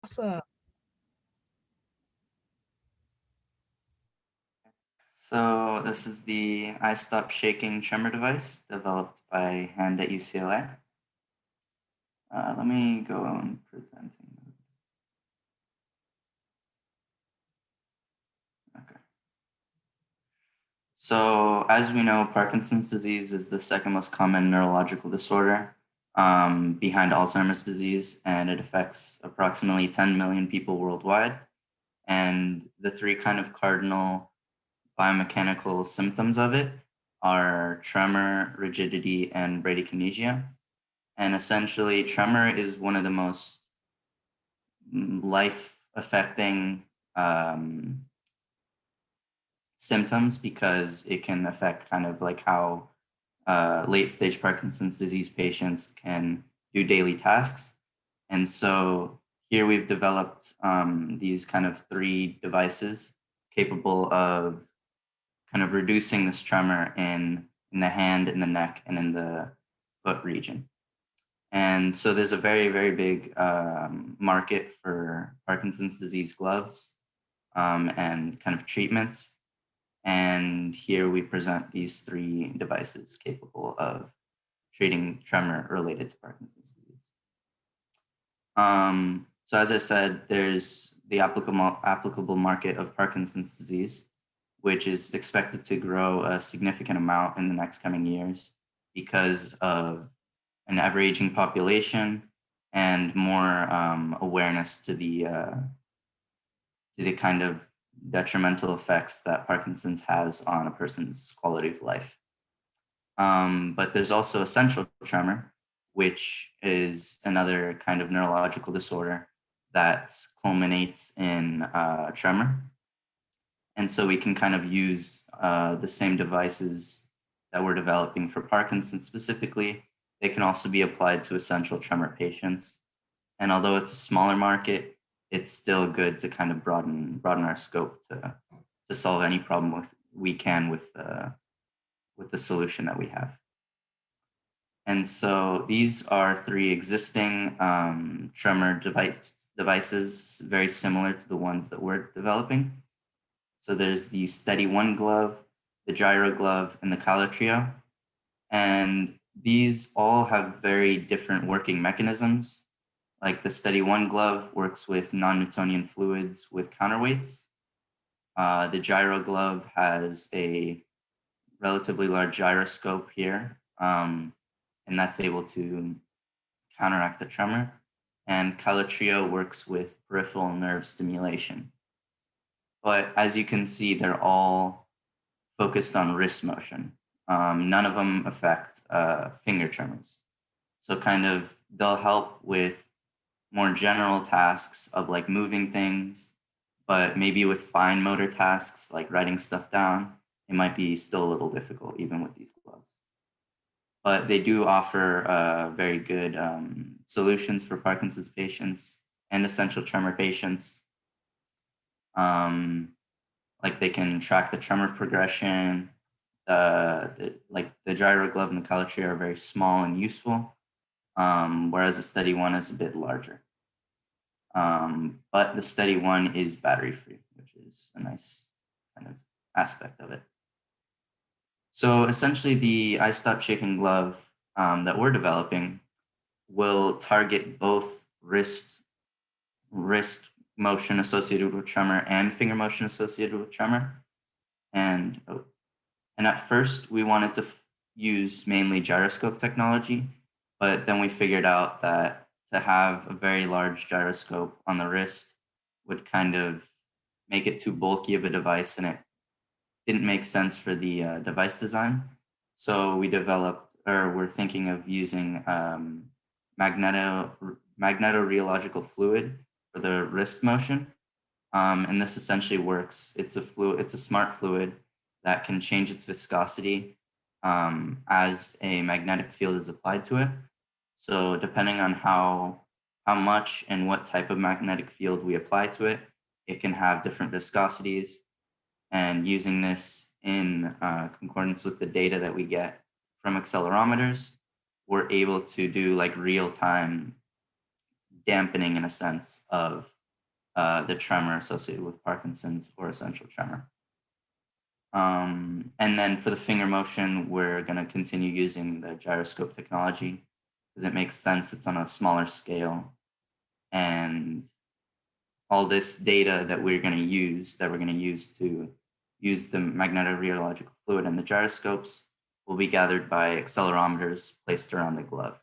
Awesome. So this is the I Stop Shaking tremor device developed by Hand at UCLA. Let me go on presenting. Okay. So as we know, Parkinson's disease is the second most common neurological disorder behind Alzheimer's disease, and it affects approximately 10 million people worldwide. And the three kind of cardinal biomechanical symptoms of it are tremor, rigidity, and bradykinesia. And essentially, tremor is one of the most life affecting symptoms because it can affect kind of like how late stage Parkinson's disease patients can do daily tasks. And so here we've developed these kind of three devices capable of kind of reducing this tremor in the hand, in the neck, and in the foot region. And so there's a very, very big market for Parkinson's disease gloves and kind of treatments. And here we present these three devices capable of treating tremor related to Parkinson's disease. So as I said, there's the applicable market of Parkinson's disease, which is expected to grow a significant amount in the next coming years because of an ever-aging population and more awareness to the kind of detrimental effects that Parkinson's has on a person's quality of life. But there's also essential tremor, which is another kind of neurological disorder that culminates in tremor. And so we can kind of use the same devices that we're developing for Parkinson's specifically. They can also be applied to essential tremor patients. And although it's a smaller market, it's still good to kind of broaden our scope to solve any problem we can with the solution that we have. And so these are three existing tremor devices, very similar to the ones that we're developing. So there's the Steady One glove, the Gyro glove, and the Calotrio. And these all have very different working mechanisms. Like the Steady One glove works with non-Newtonian fluids with counterweights. The Gyro glove has a relatively large gyroscope here, and that's able to counteract the tremor. And Calotrio works with peripheral nerve stimulation. But as you can see, they're all focused on wrist motion. None of them affect finger tremors. So kind of they'll help with more general tasks of like moving things, but maybe with fine motor tasks like writing stuff down, it might be still a little difficult even with these gloves. But they do offer very good solutions for Parkinson's patients and essential tremor patients. Like they can track the tremor progression. Like the Gyro glove and the Calotrio are very small and useful, whereas the Steady One is a bit larger. But the Steady One is battery free, which is a nice kind of aspect of it. So essentially, the I Stop Shaking glove that we're developing will target both wrist motion associated with tremor and finger motion associated with tremor. And at first, we wanted to use mainly gyroscope technology, but then we figured out that to have a very large gyroscope on the wrist would kind of make it too bulky of a device, and it didn't make sense for the device design. So we're thinking of using magnetorheological fluid for the wrist motion. And this essentially works. It's a smart fluid that can change its viscosity as a magnetic field is applied to it. So depending on how much and what type of magnetic field we apply to it, it can have different viscosities. And using this in concordance with the data that we get from accelerometers, we're able to do like real-time dampening in a sense of the tremor associated with Parkinson's or essential tremor. And then for the finger motion, we're going to continue using the gyroscope technology because it makes sense. It's on a smaller scale. And all this data that we're going to use, to use the magnetorheological fluid and the gyroscopes, will be gathered by accelerometers placed around the glove.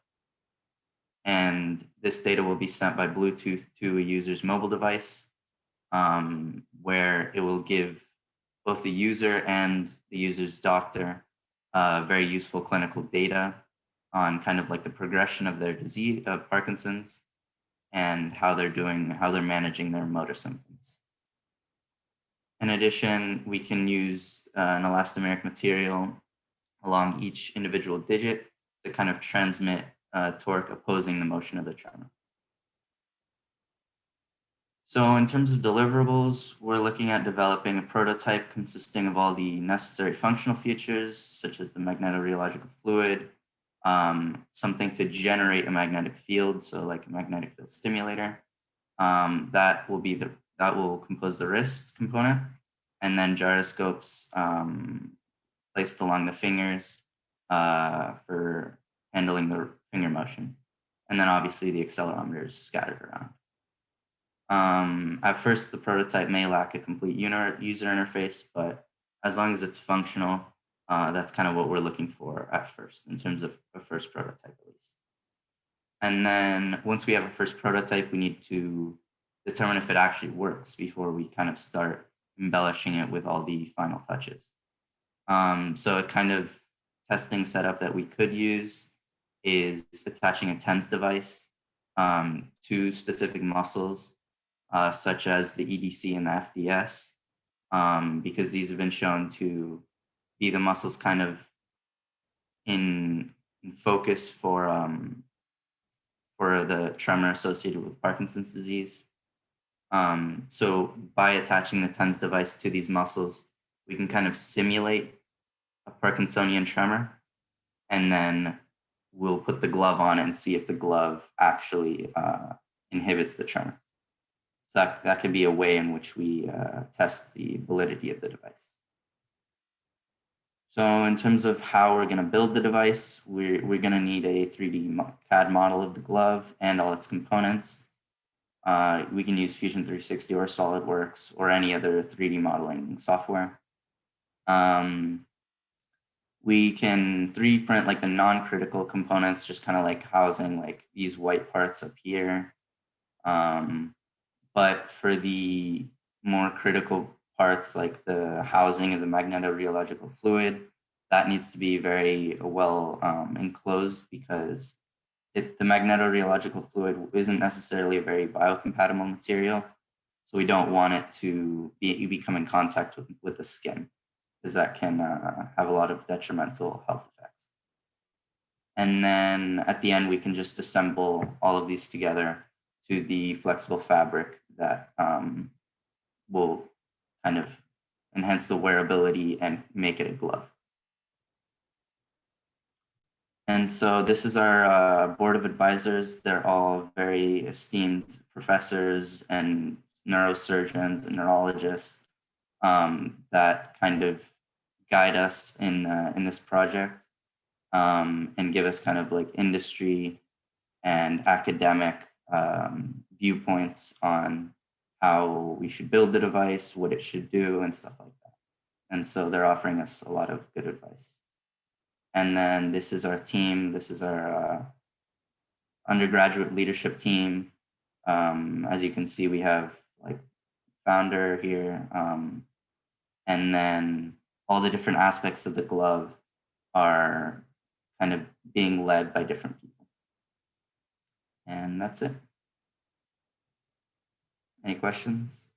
And this data will be sent by Bluetooth to a user's mobile device, where it will give both the user and the user's doctor very useful clinical data on kind of like the progression of their disease of Parkinson's and how they're managing their motor symptoms. In addition, we can use an elastomeric material along each individual digit to kind of transmit torque opposing the motion of the tremor. So in terms of deliverables, we're looking at developing a prototype consisting of all the necessary functional features, such as the magnetorheological fluid, something to generate a magnetic field, so like a magnetic field stimulator. That will compose the wrist component, and then gyroscopes placed along the fingers for handling the finger motion, and then obviously the accelerometers scattered around. At first, the prototype may lack a complete user interface, but as long as it's functional, that's kind of what we're looking for at first, in terms of a first prototype at least. And then once we have a first prototype, we need to determine if it actually works before we kind of start embellishing it with all the final touches. So a kind of testing setup that we could use is attaching a TENS device to specific muscles, such as the EDC and the FDS, because these have been shown to be the muscles kind of in focus for the tremor associated with Parkinson's disease. So by attaching the TENS device to these muscles, we can kind of simulate a Parkinsonian tremor, and then we'll put the glove on and see if the glove actually inhibits the tremor. So that could be a way in which we test the validity of the device. So in terms of how we're going to build the device, we're going to need a 3D CAD model of the glove and all its components. We can use Fusion 360 or SolidWorks or any other 3D modeling software. We can 3D print like the non-critical components, just kind of like housing like these white parts up here. But for the more critical parts, like the housing of the magnetorheological fluid, that needs to be very well enclosed, because the magnetorheological fluid isn't necessarily a very biocompatible material. So we don't want it to become in contact with the skin, because that can have a lot of detrimental health effects. And then at the end, we can just assemble all of these together to the flexible fabric that will kind of enhance the wearability and make it a glove. And so this is our board of advisors. They're all very esteemed professors and neurosurgeons and neurologists that kind of guide us in this project, and give us kind of like industry and academic viewpoints on how we should build the device, what it should do, and stuff like that. And so they're offering us a lot of good advice. And then this is our team. This is our undergraduate leadership team. As you can see, we have like founder here, and then all the different aspects of the glove are kind of being led by different people. And that's it. Any questions?